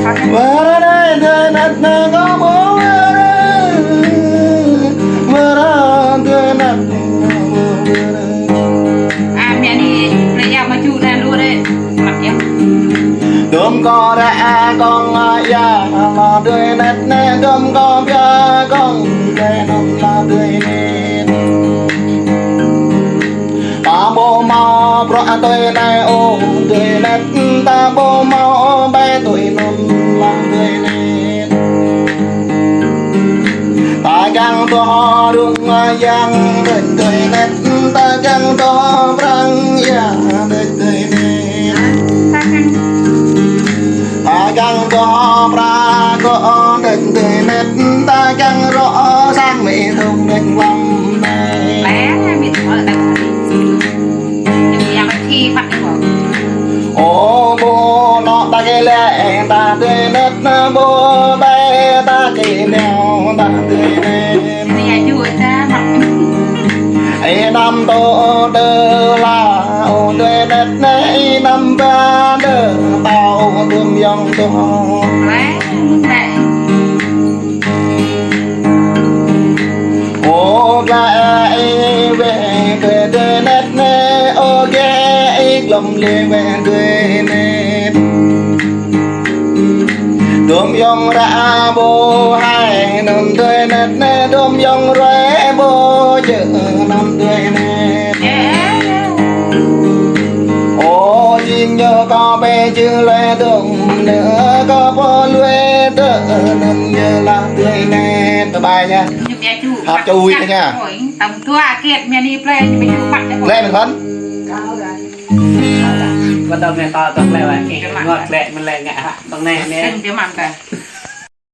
vợ đây đời nát nè có bố vợ đó đời nát mẹ đi lấy dao mà chu ra luôn đấy mặt em đom có đã con ya mà đời nát nè đom có ya con đời nằm là đời nè ta bố mau pro tôi này ô đời nát ta bố mau bé tôi nằm là đời nè ta găng to đúng yang đời nát ta găng to răng ya đời nè ta găng to ra có đời nát ta găng rõ sang mỹ thông định lòng này bé bị thua là đặt nhà mà thi mặt của ô bố nó ta cái lệ ta tươi nét bố bé ta cái nèo ta tươi nét nhà chùa cha mặt ấy năm tô đơ là ô tươi nét ấy năm ba đơ tao thương dòng tô bé mẹ ô lại về về tươi nét nè ô ghé lồng lê về tươi nét đom yong ra bố hai nằm tươi nét nè đom yong rẽ bố chợ nằm tươi nét ô chim nhớ có bé chưa lê đường nữa có bố lê tớ nằm nhớ là tươi nét bye bye nha học cho vui nha tầm tua kiệt mẹ đi playไปดูผักได้หมด lên mình con bắt đầu mẹ to tao leo lại ngọt lẹ mình lẹ ngạ tao này nè เดี๋ยวมันกัน